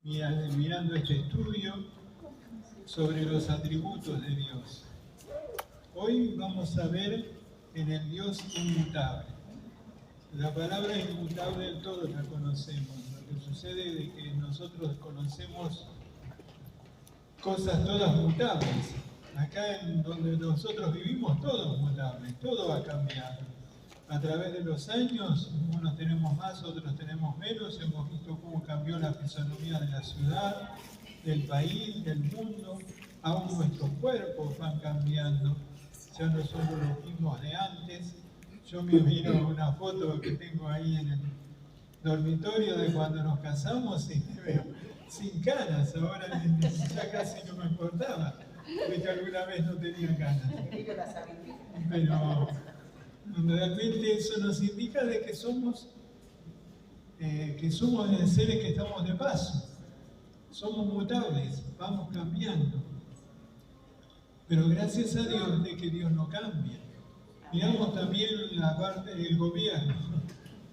mirando este estudio sobre los atributos de Dios. Hoy vamos a ver en el Dios inmutable. La palabra inmutable todos la conocemos. Lo que sucede es que nosotros conocemos cosas todas mutables. Acá en donde nosotros vivimos todo es mutable, todo ha cambiado. A través de los años, unos tenemos más, otros tenemos menos, hemos visto cómo cambió la fisonomía de la ciudad, del país, del mundo, aún nuestros cuerpos van cambiando, ya no somos los mismos de antes. Yo me miro una foto que tengo ahí en el dormitorio de cuando nos casamos y me veo sin canas, ahora ya casi no me importaba, porque alguna vez no tenía canas. Pero realmente eso nos indica de que somos seres que estamos de paso, somos mutables, vamos cambiando. Pero gracias a Dios de que Dios no cambia. Miramos también la parte del gobierno.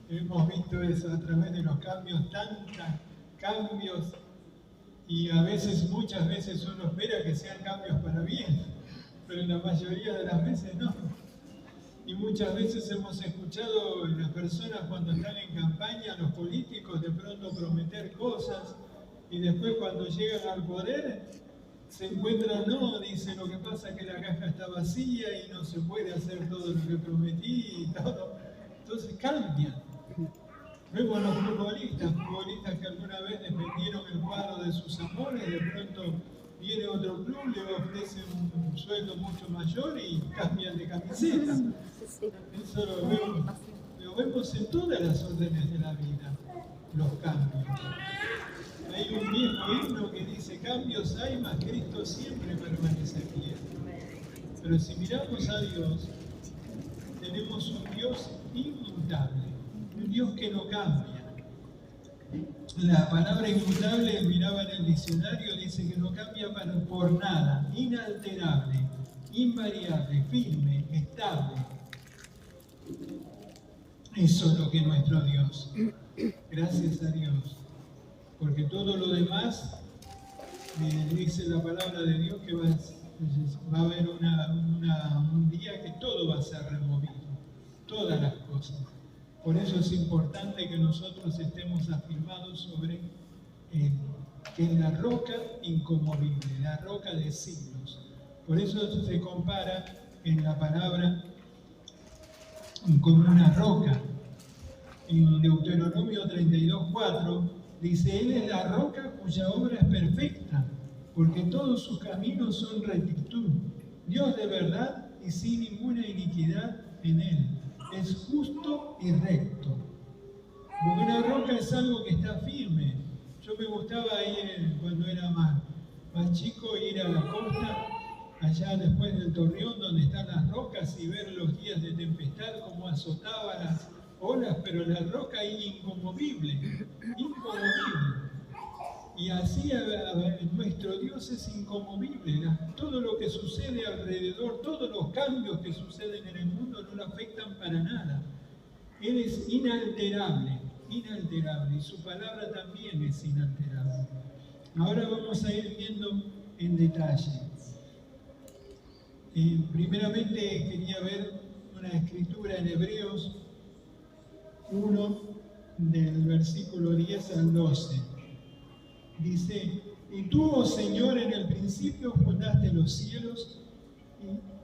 Hemos visto eso a través de los cambios, tantos cambios, y muchas veces uno espera que sean cambios para bien, pero en la mayoría de las veces no. Y muchas veces hemos escuchado a las personas cuando están en campaña, los políticos de pronto prometer cosas, y después cuando llegan al poder se encuentran, no, dice, lo que pasa es que la caja está vacía y no se puede hacer todo lo que prometí y todo. Entonces cambian. Vemos a los futbolistas que alguna vez defendieron el cuadro de sus amores, de pronto viene otro club, le ofrece un sueldo mucho mayor y cambian de camiseta. Eso lo vemos en todas las órdenes de la vida, los cambios. Hay un viejo himno que dice, cambios hay, mas Cristo siempre permanece fiel. Pero si miramos a Dios, tenemos un Dios inmutable, un Dios que no cambia. La palabra inmutable, miraba en el diccionario, dice que no cambia por nada, inalterable, invariable, firme, estable. Eso es lo que es nuestro Dios. Gracias a Dios. Porque todo lo demás, dice la palabra de Dios que va a haber un día que todo va a ser removido, todas las cosas. Por eso es importante que nosotros estemos afirmados sobre que es la roca inconmovible, la roca de siglos. Por eso se compara en la palabra como una roca. En Deuteronomio 32:4 dice, Él es la roca cuya obra es perfecta, porque todos sus caminos son rectitud. Dios de verdad y sin ninguna iniquidad en Él. Es justo y recto. Porque una roca es algo que está firme. Yo me gustaba ir, cuando era más chico, ir a la costa, allá después del Torreón, donde están las rocas, y ver los días de tempestad, cómo azotaba las olas, pero la roca es inconmovible, inconmovible. Y así nuestro Dios es inconmovible. Todo lo que sucede alrededor, todos los cambios que suceden en el mundo no lo afectan para nada. Él es inalterable, inalterable, y su palabra también es inalterable. Ahora vamos a ir viendo en detalle. Primeramente quería ver una escritura en Hebreos 1, del versículo 10 al 12. Dice, y tú, oh Señor, en el principio fundaste los cielos,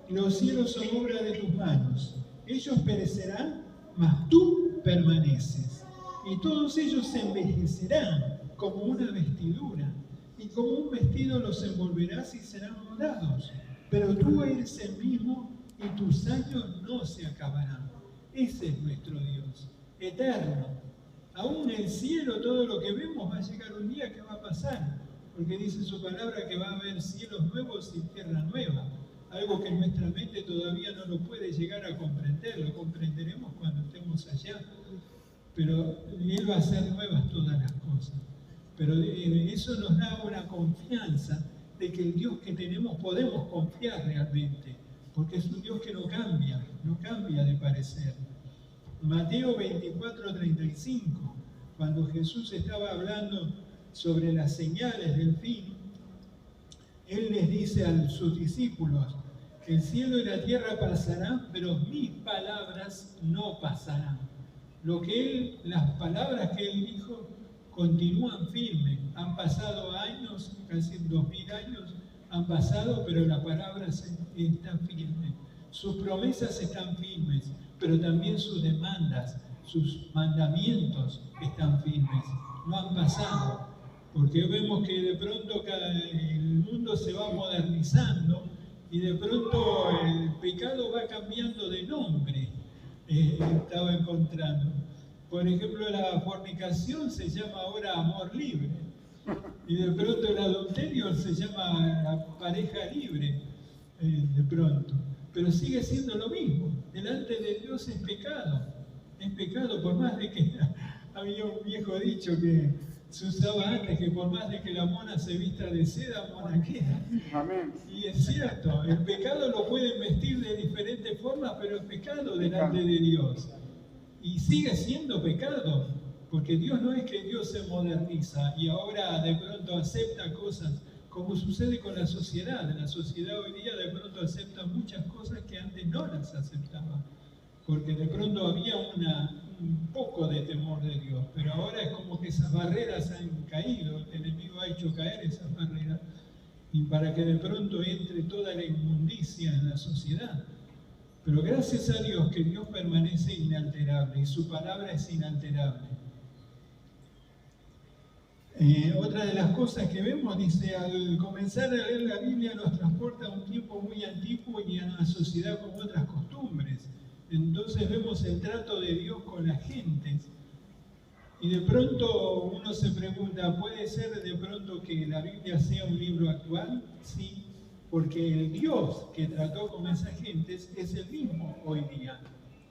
y los cielos son obra de tus manos. Ellos perecerán, mas tú permaneces. Y todos ellos se envejecerán como una vestidura, y como un vestido los envolverás y serán mudados. Pero tú eres el mismo, y tus años no se acabarán. Ese es nuestro Dios, eterno. Aún en el cielo, todo lo que vemos va a llegar un día que va a pasar, porque dice su palabra que va a haber cielos nuevos y tierra nueva, algo que nuestra mente todavía no lo puede llegar a comprender, lo comprenderemos cuando estemos allá, pero Él va a hacer nuevas todas las cosas. Pero eso nos da una confianza de que el Dios que tenemos podemos confiar realmente, porque es un Dios que no cambia de parecer. Mateo 24:35, cuando Jesús estaba hablando sobre las señales del fin, Él les dice a sus discípulos: el cielo y la tierra pasarán, pero mis palabras no pasarán. Las palabras que Él dijo continúan firmes. Han pasado años, casi 2000 años han pasado, pero la palabra está firme. Sus promesas están firmes, pero también sus demandas, sus mandamientos están firmes. No han pasado, porque vemos que de pronto el mundo se va modernizando y de pronto el pecado va cambiando de nombre. Estaba encontrando. Por ejemplo, la fornicación se llama ahora amor libre. Y de pronto el adulterio se llama la pareja libre, de pronto. Pero sigue siendo lo mismo. Delante de Dios es pecado. Es pecado, por más de que había un viejo dicho que se usaba antes, que por más de que la mona se vista de seda, mona queda. Amén. Y es cierto, el pecado lo pueden vestir de diferentes formas, pero es pecado delante de Dios. Y sigue siendo pecado, porque Dios no es que Dios se moderniza y ahora de pronto acepta cosas, como sucede con la sociedad. La sociedad hoy día de pronto acepta muchas cosas que antes no las aceptaba, porque de pronto había un poco de temor de Dios, pero ahora es como que esas barreras han caído, el enemigo ha hecho caer esas barreras, y para que de pronto entre toda la inmundicia en la sociedad. Pero gracias a Dios que Dios permanece inalterable y su palabra es inalterable. Otra de las cosas que vemos, dice, al comenzar a leer la Biblia nos transporta a un tiempo muy antiguo y a una sociedad con otras costumbres. Entonces vemos el trato de Dios con la gente. Y de pronto uno se pregunta, ¿puede ser de pronto que la Biblia sea un libro actual? Sí, porque el Dios que trató con esas gentes es el mismo hoy día.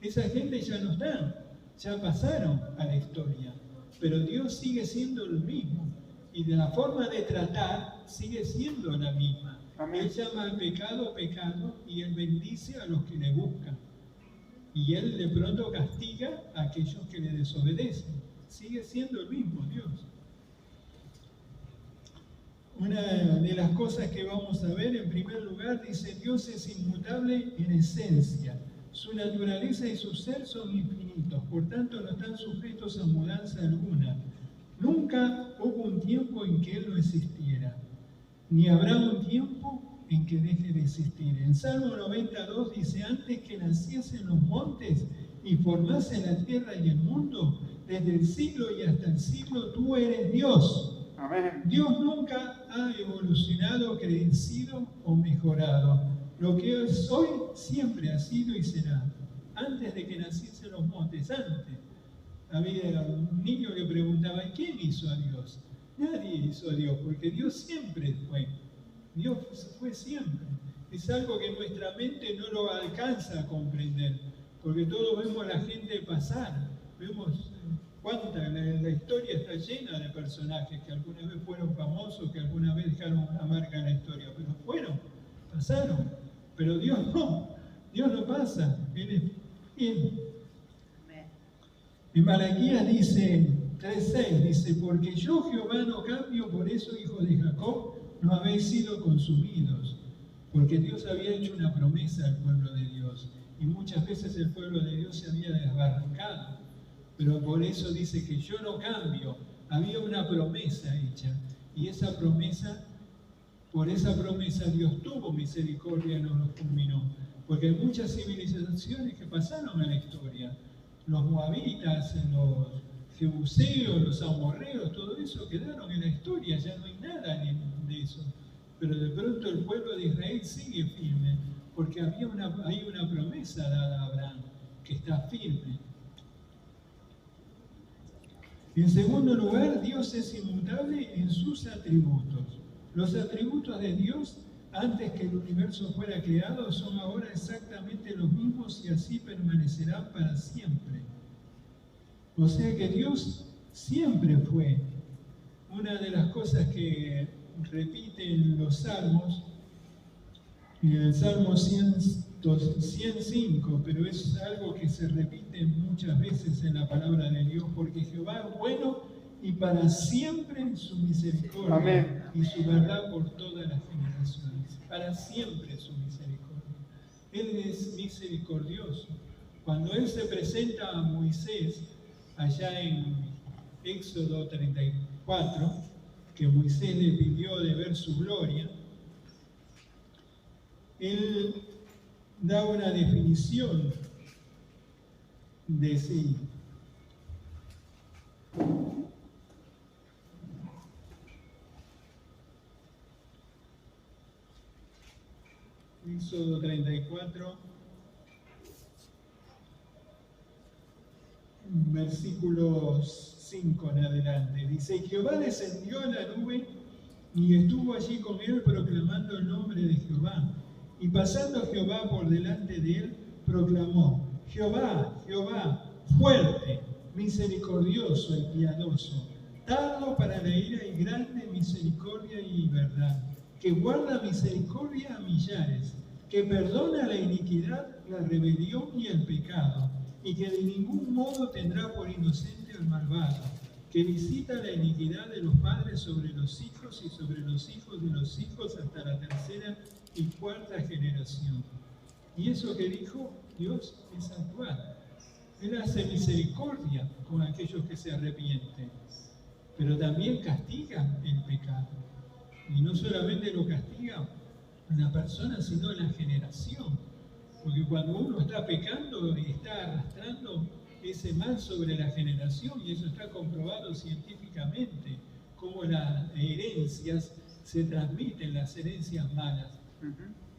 Esa gente ya no están, ya pasaron a la historia, pero Dios sigue siendo el mismo y de la forma de tratar sigue siendo la misma. Amén. Él llama al pecado pecado y Él bendice a los que le buscan. Y Él de pronto castiga a aquellos que le desobedecen. Sigue siendo el mismo Dios. Una de las cosas que vamos a ver, en primer lugar, dice: Dios es inmutable en esencia. Su naturaleza y su ser son infinitos, por tanto no están sujetos a mudanza alguna. Nunca hubo un tiempo en que Él no existiera, ni habrá un tiempo en que deje de existir. En Salmo 92 dice: antes que naciesen los montes y formase la tierra y el mundo, desde el siglo y hasta el siglo tú eres Dios. Amén. Dios nunca ha evolucionado, crecido o mejorado. Lo que es hoy siempre ha sido y será. Antes de que naciesen los montes, antes. Había un niño que preguntaba: ¿quién hizo a Dios? Nadie hizo a Dios, porque Dios siempre fue. Dios fue siempre. Es algo que nuestra mente no lo alcanza a comprender, porque todos vemos a la gente pasar, vemos la historia está llena de personajes que alguna vez fueron famosos, que alguna vez dejaron una marca en la historia, pero pasaron. Pero Dios no pasa, Él es fiel. En Malaquías dice 3:6, dice: porque yo Jehová no cambio, por eso, hijos de Jacob, no habéis sido consumidos. Porque Dios había hecho una promesa al pueblo de Dios, y muchas veces el pueblo de Dios se había desbarrancado. Pero por eso dice que yo no cambio. Había una promesa hecha, y por esa promesa Dios tuvo misericordia y nos los culminó. Porque hay muchas civilizaciones que pasaron a la historia. Los moabitas, los jebuseos, los amorreos, todo eso quedaron en la historia, ya no hay nada de eso. Pero de pronto el pueblo de Israel sigue firme, porque hay una promesa dada a Abraham, que está firme. En segundo lugar, Dios es inmutable en sus atributos. Los atributos de Dios, antes que el universo fuera creado, son ahora exactamente los mismos y así permanecerán para siempre. O sea que Dios siempre fue. Una de las cosas que repiten los salmos, en el Salmo 105, pero es algo que se repite muchas veces en la palabra de Dios, porque Jehová es bueno y para siempre su misericordia. Amén. Y su verdad por todas las generaciones. Para siempre su misericordia. Él es misericordioso. Cuando Él se presenta a Moisés, allá en Éxodo 34, que Moisés le pidió de ver su gloria, Él da una definición de sí. Éxodo 34, versículos 5 en adelante. Dice, Jehová descendió a la nube y estuvo allí con él proclamando el nombre de Jehová. Y pasando Jehová por delante de él, proclamó, Jehová, Jehová, fuerte, misericordioso y piadoso, tardo para la ira y grande misericordia y verdad, que guarda misericordia a millares, que perdona la iniquidad, la rebelión y el pecado, y que de ningún modo tendrá por inocente al malvado, que visita la iniquidad de los padres sobre los hijos y sobre los hijos de los hijos hasta la tercera y cuarta generación. Y eso que dijo Dios es actual. Él hace misericordia con aquellos que se arrepienten, pero también castiga el pecado. Y no solamente lo castiga la persona, sino la generación. Porque cuando uno está pecando y está arrastrando ese mal sobre la generación, y eso está comprobado científicamente, cómo las herencias se transmiten, las herencias malas.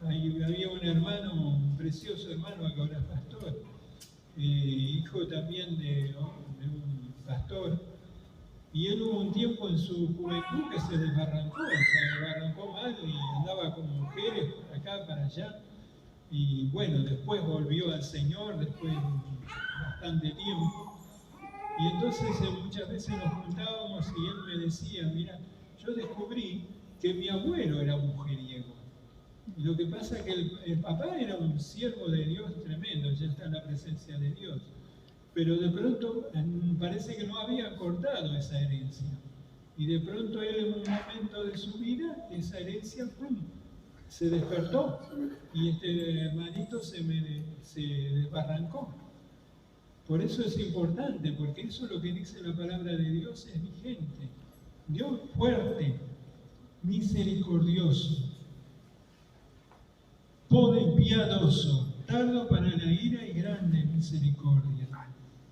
Había un hermano, un precioso hermano que ahora es pastor, hijo también de un pastor, y él hubo un tiempo en su juventud que se desbarrancó mal y andaba con mujeres para acá, para allá, y bueno, después volvió al Señor, después de bastante tiempo, y entonces muchas veces nos juntábamos y él me decía, mira, yo descubrí que mi abuelo era mujeriego. Y lo que pasa es que el papá era un siervo de Dios tremendo, ya está en la presencia de Dios. Pero de pronto parece que no había cortado esa herencia. Y de pronto él en un momento de su vida, esa herencia ¡pum!, se despertó. Y este hermanito se desbarrancó. Por eso es importante, porque eso es lo que dice la palabra de Dios, es vigente. Dios fuerte, misericordioso, pobre y piadoso, tardo para la ira y grande misericordia.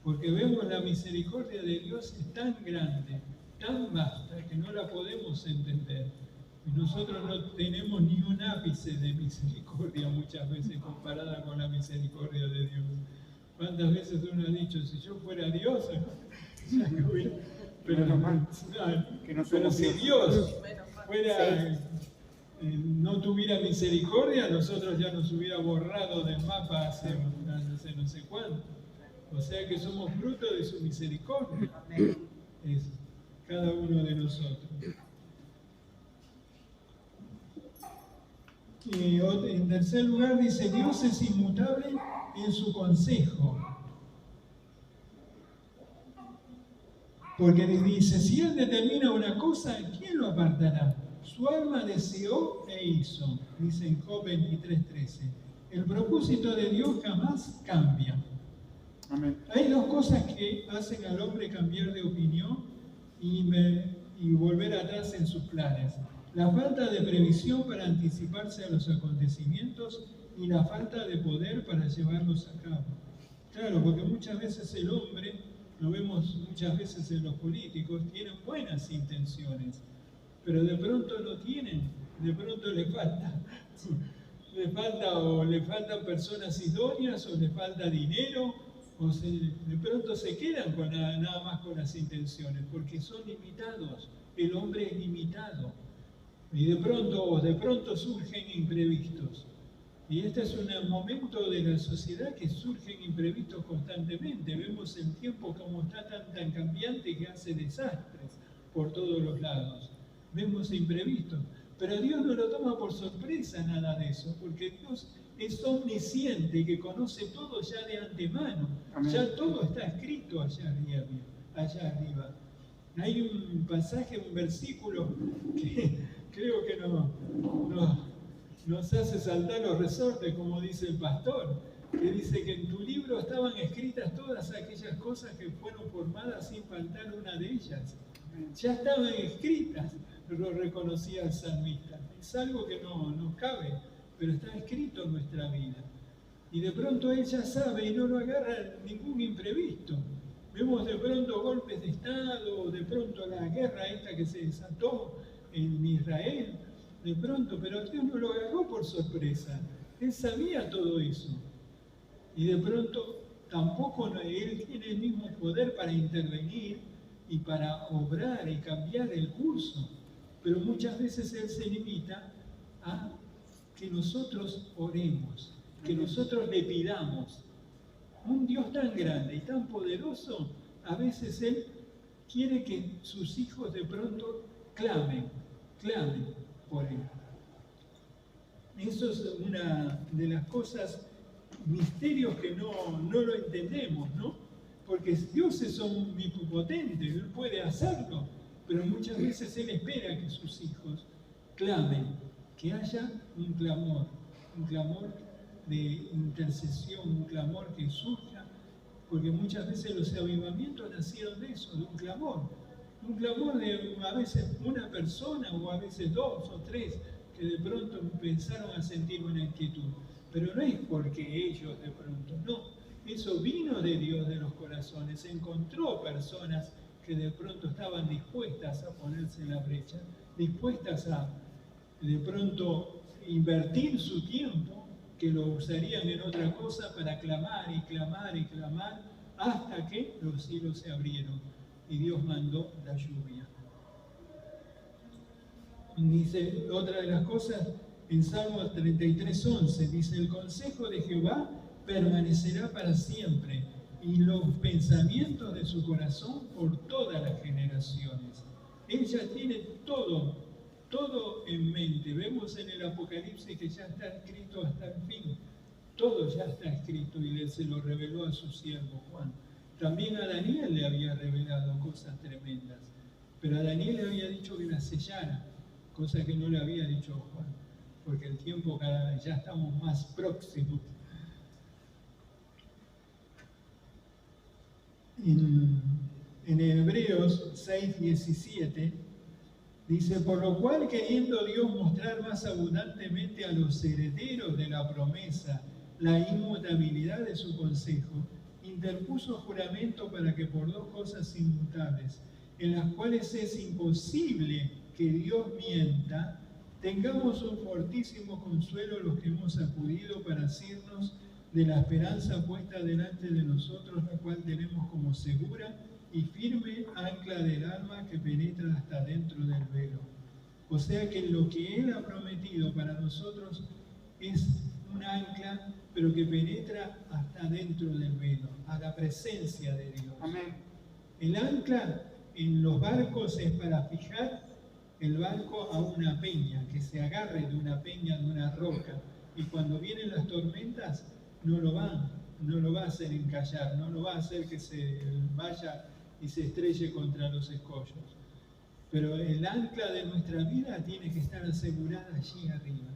Porque vemos la misericordia de Dios es tan grande, tan vasta, que no la podemos entender. Y nosotros no tenemos ni un ápice de misericordia muchas veces comparada con la misericordia de Dios. ¿Cuántas veces uno ha dicho, si yo fuera Dios, ya que hubiera... Pero si Dios fuera... no tuviera misericordia, nosotros ya nos hubiera borrado del mapa hace no sé cuánto. O sea que somos fruto de su misericordia. Es cada uno de nosotros. Y en tercer lugar dice, Dios es inmutable en su consejo. Porque dice, si Él determina una cosa, ¿quién lo apartará? Su alma deseó e hizo, dice en Job 23:13. El propósito de Dios jamás cambia. Amén. Hay dos cosas que hacen al hombre cambiar de opinión y volver atrás en sus planes. La falta de previsión para anticiparse a los acontecimientos y la falta de poder para llevarlos a cabo. Claro, porque muchas veces el hombre, lo vemos muchas veces en los políticos, tienen buenas intenciones, pero de pronto no tienen, de pronto le faltan personas idóneas, o le falta dinero, o de pronto se quedan con nada más con las intenciones, porque son limitados, el hombre es limitado, y de pronto surgen imprevistos. Y este es un momento de la sociedad que surgen imprevistos constantemente. Vemos el tiempo como está tan cambiante que hace desastres por todos los lados. Vemos imprevistos. Pero Dios no lo toma por sorpresa nada de eso, porque Dios es omnisciente, que conoce todo ya de antemano. Amén. Ya todo está escrito allá arriba. Hay un pasaje, un versículo que creo que nos hace saltar los resortes, como dice el pastor, que dice que en tu libro estaban escritas todas aquellas cosas que fueron formadas sin faltar una de ellas. Ya estaban escritas, lo reconocía el salmista. Es algo que no nos cabe, pero está escrito en nuestra vida. Y de pronto él ya sabe y no lo agarra ningún imprevisto. Vemos de pronto golpes de Estado, de pronto la guerra esta que se desató en Israel, de pronto, pero Dios no lo agarró por sorpresa. Él sabía todo eso. Y de pronto tampoco él tiene el mismo poder para intervenir y para obrar y cambiar el curso. Pero muchas veces él se limita a que nosotros oremos, que nosotros le pidamos. Un Dios tan grande y tan poderoso, a veces Él quiere que sus hijos de pronto clamen por Él. Eso es una de las cosas, misterios que no lo entendemos, ¿no? Porque Dios es omnipotente, Él puede hacerlo, pero muchas veces Él espera que sus hijos clamen, que haya un clamor de intercesión, un clamor que surja, porque muchas veces los avivamientos nacieron de eso, de un clamor de a veces una persona o a veces dos o tres que de pronto empezaron a sentir una inquietud, pero no es porque ellos de pronto, no, eso vino de Dios, de los corazones, encontró personas que de pronto estaban dispuestas a ponerse en la brecha, dispuestas a de pronto invertir su tiempo, que lo usarían en otra cosa para clamar y clamar y clamar, hasta que los cielos se abrieron y Dios mandó la lluvia. Dice otra de las cosas, en Salmos 33:11, dice, el consejo de Jehová permanecerá para siempre, y los pensamientos de su corazón por todas las generaciones. Él ya tiene todo en mente. Vemos en el Apocalipsis que ya está escrito hasta el fin. Todo ya está escrito y él se lo reveló a su siervo Juan. También a Daniel le había revelado cosas tremendas, pero a Daniel le había dicho que la sellara, cosa que no le había dicho Juan, porque el tiempo ya estamos más próximos. En Hebreos 6:17 dice, por lo cual queriendo Dios mostrar más abundantemente a los herederos de la promesa la inmutabilidad de su consejo, interpuso juramento para que por dos cosas inmutables, en las cuales es imposible que Dios mienta, tengamos un fortísimo consuelo los que hemos acudido para asirnos de la esperanza puesta delante de nosotros, la cual tenemos como segura y firme ancla del alma que penetra hasta dentro del velo. O sea que lo que Él ha prometido para nosotros es un ancla, pero que penetra hasta dentro del velo, a la presencia de Dios. Amén. El ancla en los barcos es para fijar el barco a una peña, que se agarre de una peña, de una roca, y cuando vienen las tormentas no lo va a hacer encallar, no lo va a hacer que se vaya y se estrelle contra los escollos. Pero el ancla de nuestra vida tiene que estar asegurada allí arriba,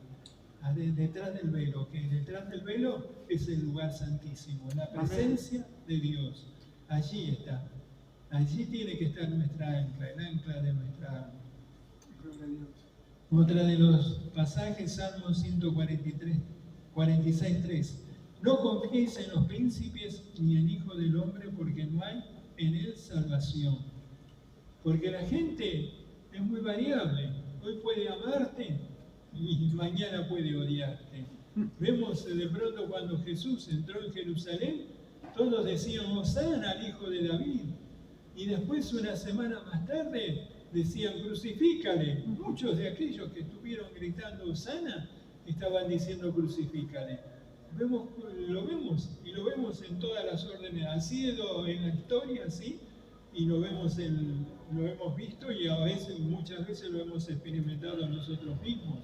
detrás del velo, que detrás del velo es el lugar santísimo, la presencia de Dios. Allí está. Allí tiene que estar nuestra ancla, el ancla de nuestra alma. Otra de los pasajes, Salmo 46:3. No confíes en los príncipes ni en Hijo del Hombre, porque no hay en él salvación. Porque la gente es muy variable. Hoy puede amarte y mañana puede odiarte. Vemos de pronto cuando Jesús entró en Jerusalén, todos decían Hosana al Hijo de David. Y después, una semana más tarde, decían crucifícale. Muchos de aquellos que estuvieron gritando Hosana estaban diciendo crucifícale. Lo vemos en todas las órdenes. Ha sido en la historia, sí, y lo hemos visto y muchas veces lo hemos experimentado nosotros mismos.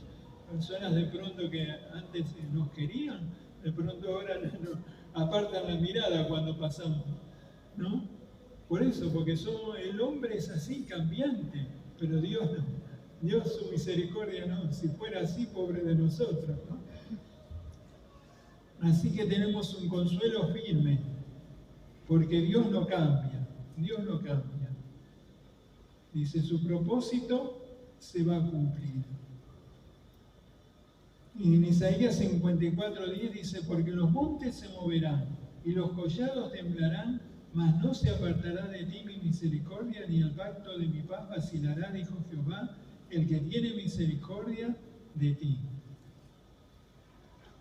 Personas de pronto que antes nos querían, de pronto ahora nos apartan la mirada cuando pasamos, ¿no? Por eso, porque el hombre es así, cambiante, pero Dios no. Dios, su misericordia no. Si fuera así, pobre de nosotros, ¿no? Así que tenemos un consuelo firme, porque Dios no cambia. Dios no cambia. Dice, su propósito se va a cumplir. Y en Isaías 54:10 dice, porque los montes se moverán y los collados temblarán, mas no se apartará de ti mi misericordia, ni el pacto de mi paz vacilará, dijo Jehová, el que tiene misericordia de ti.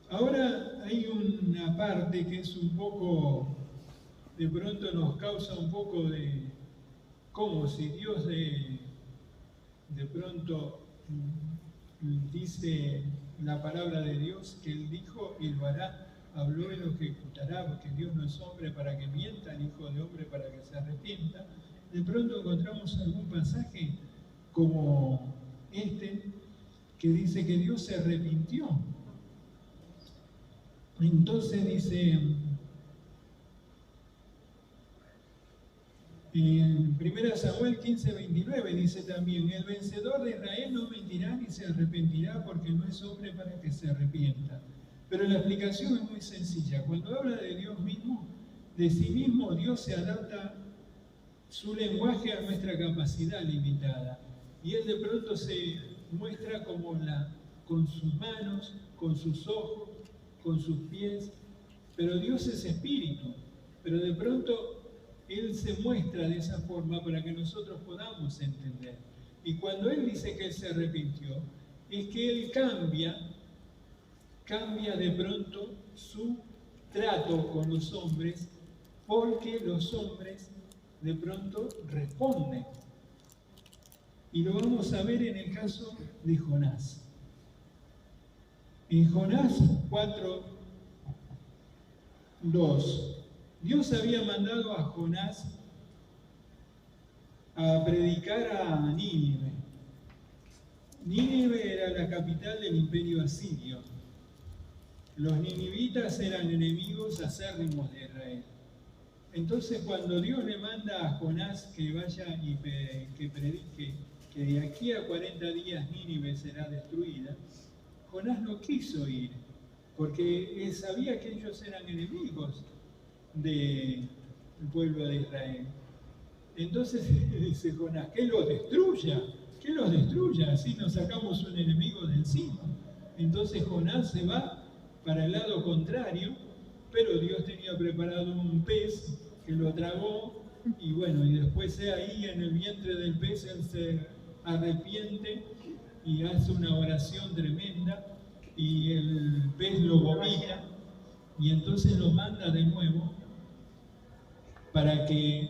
Ahora hay una parte que es un poco, de pronto nos causa un poco de, como si Dios de pronto dice la palabra de Dios que Él dijo y lo hará, habló y lo ejecutará, porque Dios no es hombre para que mienta, ni hijo de hombre para que se arrepienta. De pronto encontramos algún pasaje como este que dice que Dios se arrepintió. Entonces dice en 1 Samuel 15:29 dice también, el vencedor de Israel no mentirá ni se arrepentirá porque no es hombre para que se arrepienta. Pero la explicación es muy sencilla. Cuando habla de Dios mismo, de sí mismo, Dios se adapta su lenguaje a nuestra capacidad limitada. Y Él de pronto se muestra como con sus manos, con sus ojos, con sus pies. Pero Dios es espíritu. Pero de pronto Él se muestra de esa forma para que nosotros podamos entender. Y cuando Él dice que Él se arrepintió, es que Él cambia de pronto su trato con los hombres, porque los hombres de pronto responden. Y lo vamos a ver en el caso de Jonás. En Jonás 4:2, Dios había mandado a Jonás a predicar a Nínive. Nínive era la capital del imperio asirio. Los ninivitas eran enemigos acérrimos de Israel. Entonces, cuando Dios le manda a Jonás que vaya y que predique que de aquí a 40 días Nínive será destruida, Jonás no quiso ir, porque él sabía que ellos eran enemigos del pueblo de Israel. Entonces dice Jonás, que los destruya, así nos sacamos un enemigo de encima. Entonces Jonás se va para el lado contrario, pero Dios tenía preparado un pez que lo tragó, y bueno, y después ahí en el vientre del pez él se arrepiente y hace una oración tremenda, y el pez lo vomita, y entonces lo manda de nuevo para que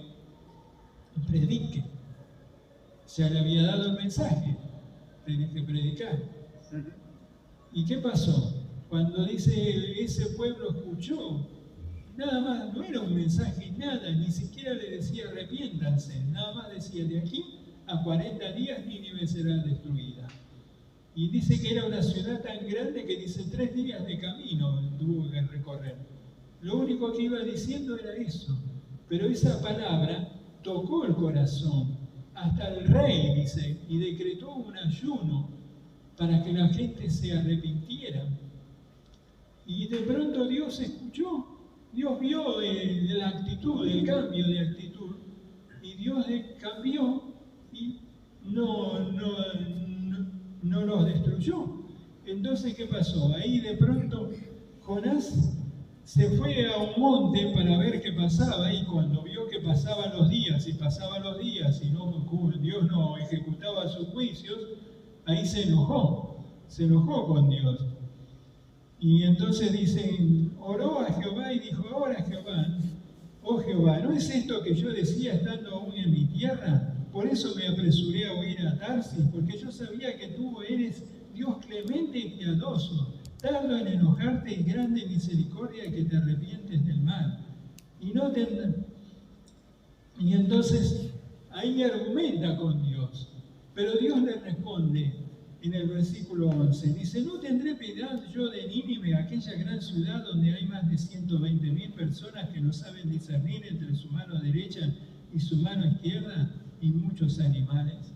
predique. Se le había dado el mensaje, tenés que predicar. ¿Y qué pasó? Cuando dice ese pueblo escuchó, nada más, no era un mensaje, nada, ni siquiera le decía arrepiéntanse, nada más decía de aquí a 40 días Nínive será destruida. Y dice que era una ciudad tan grande que dice 3 días de camino tuvo que recorrer. Lo único que iba diciendo era eso, pero esa palabra tocó el corazón, hasta el rey, dice, y decretó un ayuno para que la gente se arrepintiera. Y de pronto Dios escuchó, Dios vio la actitud, el cambio de actitud, y Dios cambió y no los destruyó. Entonces, ¿qué pasó? Ahí de pronto Jonás se fue a un monte para ver qué pasaba, y cuando vio que pasaban los días y Dios no ejecutaba sus juicios, ahí se enojó con Dios. Y entonces dicen, oró a Jehová y dijo, ahora Jehová, oh Jehová, ¿no es esto que yo decía estando aún en mi tierra? Por eso me apresuré a huir a Tarsis, porque yo sabía que tú eres Dios clemente y piadoso, tardo en enojarte y grande misericordia que te arrepientes del mal. Y entonces ahí argumenta con Dios, pero Dios le responde en el versículo 11, dice, ¿no tendré piedad yo de Nínive, aquella gran ciudad donde hay más de 120.000 personas que no saben discernir entre su mano derecha y su mano izquierda y muchos animales.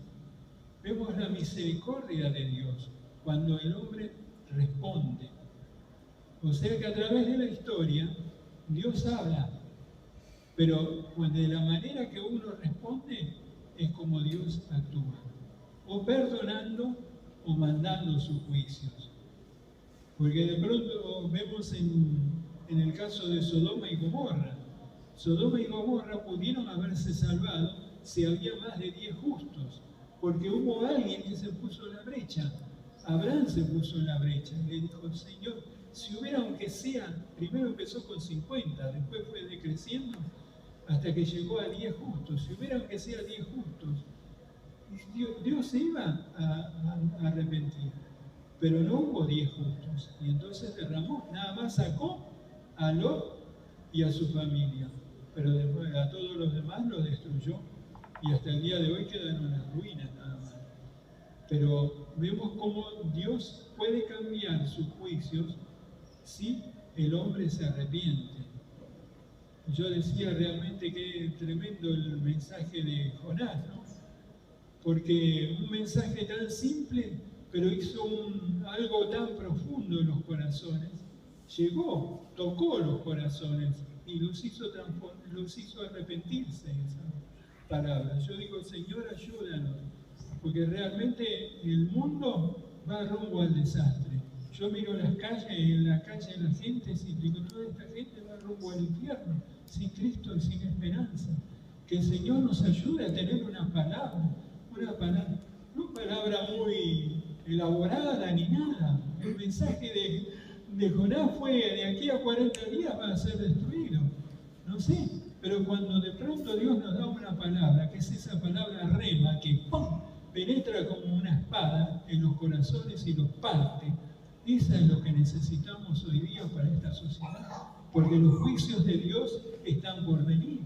Vemos la misericordia de Dios cuando el hombre responde. O sea que a través de la historia Dios habla, pero de la manera que uno responde es como Dios actúa, o perdonando o mandando sus juicios. Porque de pronto vemos en el caso de Sodoma y Gomorra. Sodoma y Gomorra pudieron haberse salvado si había más de 10 justos, porque hubo alguien que se puso en la brecha. Abraham se puso en la brecha, le dijo: Señor, si hubiera aunque sea, primero empezó con 50, después fue decreciendo hasta que llegó a 10 justos, si hubiera aunque sea 10 justos, Dios se iba a arrepentir, pero no hubo 10 justos, y entonces derramó, nada más sacó a Lot y a su familia, pero después a todos los demás los destruyó, y hasta el día de hoy quedan unas ruinas nada más. Pero vemos cómo Dios puede cambiar sus juicios si el hombre se arrepiente. Yo decía realmente que tremendo el mensaje de Jonás, ¿no? Porque un mensaje tan simple, pero hizo algo tan profundo en los corazones. Llegó, tocó los corazones y los hizo arrepentirse esa palabra. Yo digo: Señor, ayúdanos, porque realmente el mundo va rumbo al desastre. Yo miro las calles, en la calle la gente, y digo: toda esta gente va rumbo al infierno, sin Cristo y sin esperanza. Que el Señor nos ayude a tener una palabra, no palabra muy elaborada ni nada. El mensaje de Jonás fue: de aquí a 40 días va a ser destruido. No sé, pero cuando de pronto Dios nos da una palabra, que es esa palabra rema, que ¡pum!, penetra como una espada en los corazones y los parte. Eso es lo que necesitamos hoy día para esta sociedad, porque los juicios de Dios están por venir.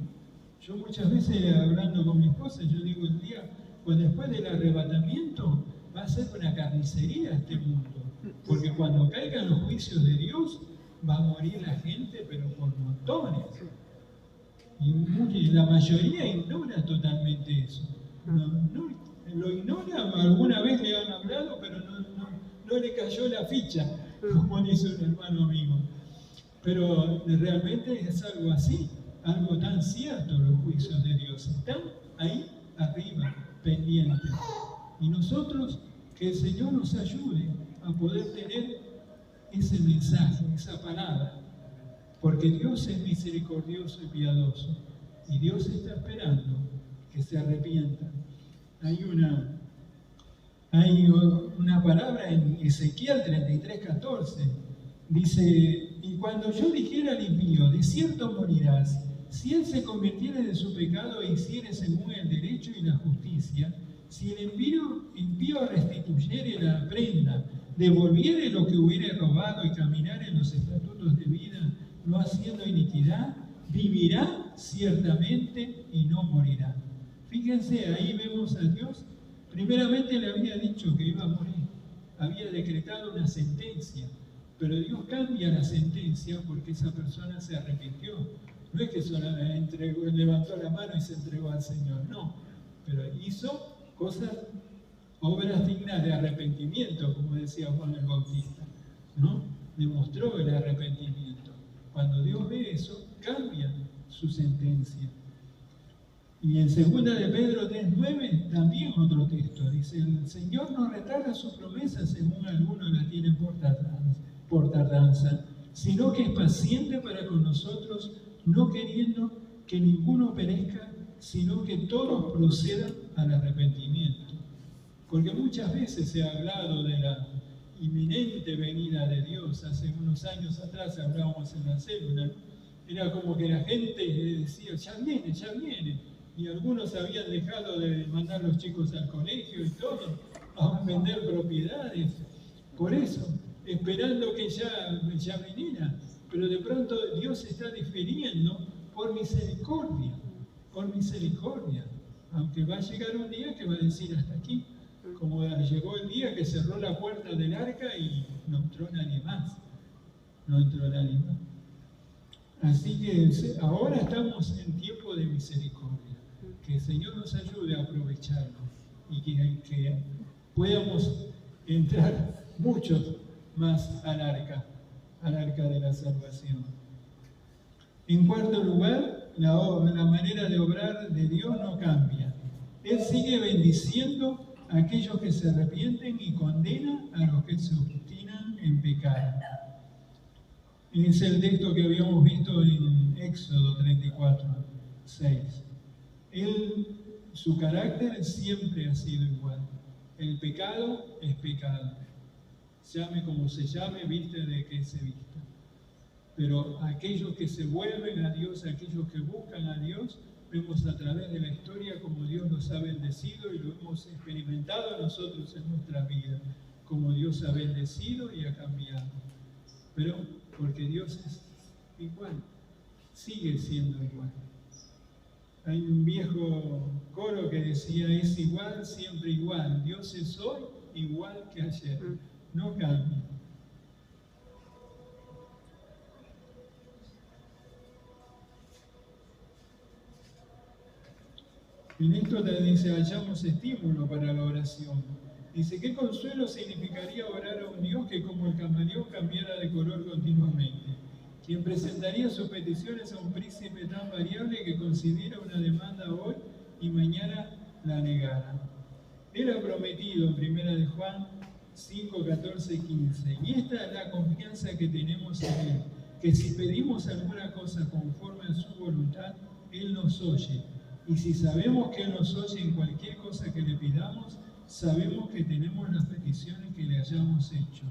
Yo muchas veces, hablando con mi esposa, yo digo: el día, pues después del arrebatamiento, va a ser una carnicería este mundo, porque cuando caigan los juicios de Dios, va a morir la gente, pero por montones. Y la mayoría ignora totalmente eso. Lo ignora, alguna vez le han hablado, pero no le cayó la ficha, como dice un hermano amigo. Pero realmente es algo así, algo tan cierto. Los juicios de Dios están ahí arriba, pendientes. Y nosotros, que el Señor nos ayude a poder tener ese mensaje, esa palabra, porque Dios es misericordioso y piadoso, y Dios está esperando que se arrepientan. Hay una palabra en Ezequiel 33:14, dice: y cuando yo dijera al impío, de cierto morirás, si él se convirtiere de su pecado e hiciere según el derecho y la justicia, si el impío restituyere la prenda, devolviere lo que hubiere robado y caminare en los estatutos de vida, no haciendo iniquidad, vivirá ciertamente y no morirá. Fíjense, ahí vemos a Dios. Primeramente le había dicho que iba a morir, había decretado una sentencia, pero Dios cambia la sentencia porque esa persona se arrepintió. No es que solo levantó la mano y se entregó al Señor, no, pero hizo obras dignas de arrepentimiento, como decía Juan el Bautista, ¿no? Demostró el arrepentimiento. Cuando Dios ve eso, cambia su sentencia. Y en 2 de Pedro 3:9, también otro texto, dice: el Señor no retarda su promesa, según algunos la tienen por tardanza, sino que es paciente para con nosotros, no queriendo que ninguno perezca, sino que todos procedan al arrepentimiento. Porque muchas veces se ha hablado de la inminente venida de Dios. Hace unos años atrás hablábamos en la célula, ¿no? Era como que la gente decía: ya viene, y algunos habían dejado de mandar a los chicos al colegio y todo, a vender propiedades, por eso, esperando que ya viniera. Pero de pronto Dios está diferiendo por misericordia, aunque va a llegar un día que va a decir: hasta aquí, como llegó el día que cerró la puerta del arca y no entró nadie más. Así que ahora estamos en tiempo de misericordia. que el Señor nos ayude a aprovecharlo y que podamos entrar muchos más al arca de la salvación. En cuarto lugar, la manera de obrar de Dios no cambia. Él sigue bendiciendo a aquellos que se arrepienten y condena a los que se obstinan en pecar. Es el texto que habíamos visto en Éxodo 34, 6. Su carácter siempre ha sido igual. El pecado es pecado. Llame como se llame, viste de que se vista. Pero aquellos que se vuelven a Dios, aquellos que buscan a Dios, vemos a través de la historia como Dios los ha bendecido y lo hemos experimentado nosotros en nuestra vida, como Dios ha bendecido y ha cambiado. Pero porque Dios es igual, sigue siendo igual. Hay un viejo coro que decía, es igual, siempre igual. Dios es hoy igual que ayer, no cambia. En esto te dice, hallamos estímulo para la oración. Dice, ¿qué consuelo significaría orar a un Dios que como el camaleón cambiara de color continuamente? Quien presentaría sus peticiones a un príncipe tan variable que considera una demanda hoy y mañana la negara. Él ha prometido en 1 de Juan 5, 14 y 15, y esta es la confianza que tenemos en Él, que si pedimos alguna cosa conforme a su voluntad, Él nos oye. Y si sabemos que Él nos oye en cualquier cosa que le pidamos, sabemos que tenemos las peticiones que le hayamos hecho.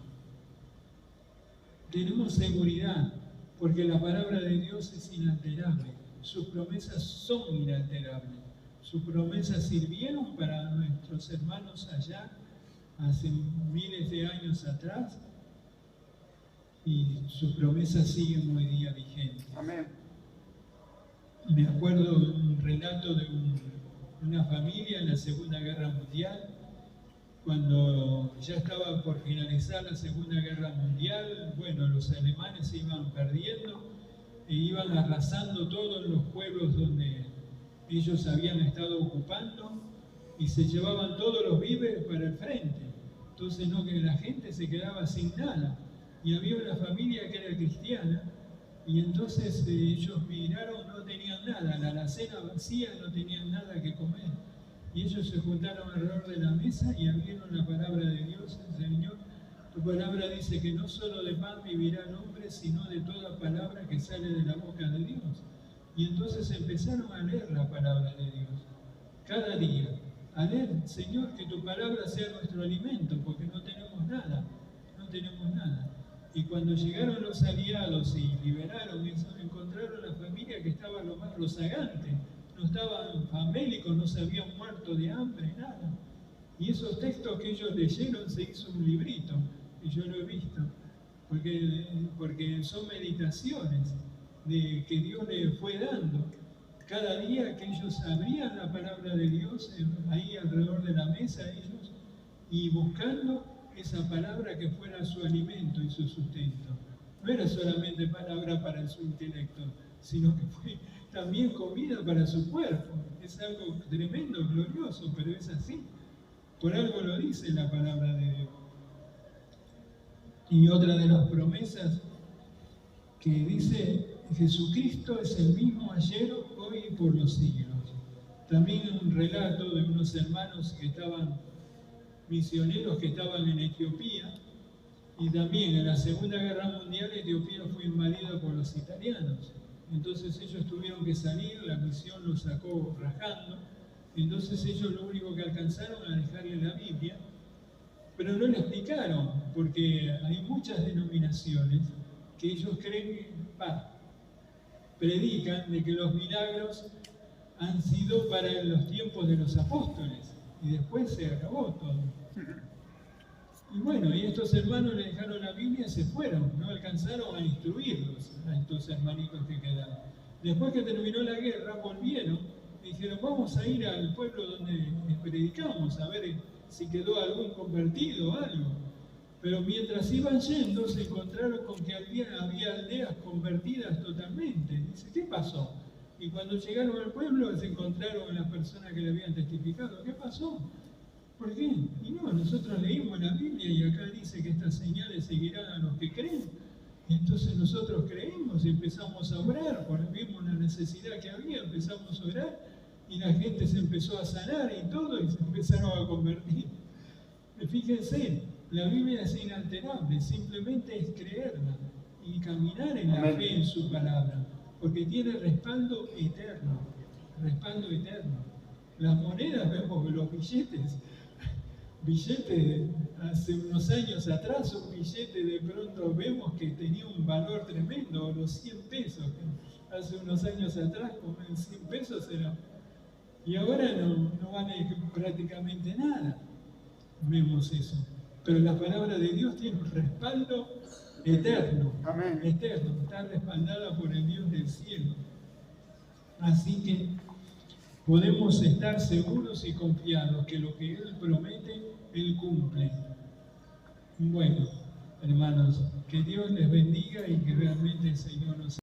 Tenemos seguridad, porque la palabra de Dios es inalterable. Sus promesas son inalterables. Sus promesas sirvieron para nuestros hermanos allá, hace miles de años atrás, y sus promesas siguen hoy día vigentes. Amén. Me acuerdo de un relato de una familia en la Segunda Guerra Mundial, cuando ya estaba por finalizar la Segunda Guerra Mundial, bueno, los alemanes se iban perdiendo e iban arrasando todos los pueblos donde ellos habían estado ocupando y se llevaban todos los víveres para el frente. Entonces no, que la gente se quedaba sin nada. Y había una familia que era cristiana y entonces ellos miraron, no tenían nada, la alacena vacía, no tenían nada que comer. Y ellos se juntaron alrededor de la mesa y abrieron la palabra de Dios. Señor, tu palabra dice que no solo de pan vivirá el hombre, sino de toda palabra que sale de la boca de Dios. Y entonces empezaron a leer la palabra de Dios, cada día. A leer, Señor, que tu palabra sea nuestro alimento, porque no tenemos nada, no tenemos nada. Y cuando llegaron los aliados y liberaron eso, encontraron la familia que estaba lo más rozagante. No estaban famélicos, no se habían muerto de hambre, nada. Y esos textos que ellos leyeron se hizo un librito, y yo lo he visto, porque son meditaciones de que Dios les fue dando. Cada día que ellos abrían la palabra de Dios, ahí alrededor de la mesa ellos, y buscando esa palabra que fuera su alimento y su sustento. No era solamente palabra para su intelecto, sino que fue también comida para su cuerpo. Es algo tremendo, glorioso, pero es así. Por algo lo dice la palabra de Dios. Y otra de las promesas que dice, Jesucristo es el mismo ayer, hoy y por los siglos. También un relato de unos hermanos que estaban, misioneros que estaban en Etiopía, y también en la Segunda Guerra Mundial Etiopía fue invadida por los italianos. Entonces ellos tuvieron que salir, la misión los sacó rajando, entonces ellos lo único que alcanzaron a dejarle la Biblia, pero no le explicaron, porque hay muchas denominaciones que ellos creen, predican de que los milagros han sido para los tiempos de los apóstoles, y después se acabó todo. Y bueno, y estos hermanos le dejaron la Biblia y se fueron, no alcanzaron a instruirlos a estos hermanitos que quedaron. Después que terminó la guerra, volvieron y dijeron, vamos a ir al pueblo donde predicamos, a ver si quedó algún convertido o algo. Pero mientras iban yendo, se encontraron con que había aldeas convertidas totalmente. Dice, ¿qué pasó? Y cuando llegaron al pueblo se encontraron con las personas que le habían testificado. ¿Qué pasó? ¿Por qué? Y no, nosotros leímos la Biblia y acá dice que estas señales seguirán a los que creen. Y entonces nosotros creímos y empezamos a orar, porque vimos la necesidad que había, empezamos a orar y la gente se empezó a sanar y todo y se empezaron a convertir. Fíjense, la Biblia es inalterable, simplemente es creerla y caminar en la fe en su palabra, porque tiene respaldo eterno, respaldo eterno. Las monedas, vemos los billetes, hace unos años atrás, un billete de pronto vemos que tenía un valor tremendo, los 100 pesos, hace unos años atrás como 100 pesos era, y ahora no vale prácticamente nada, vemos eso. Pero la palabra de Dios tiene un respaldo eterno, eterno, está respaldada por el Dios del cielo. Así que podemos estar seguros y confiados que lo que Él promete, Él cumple. Bueno, hermanos, que Dios les bendiga y que realmente el Señor nos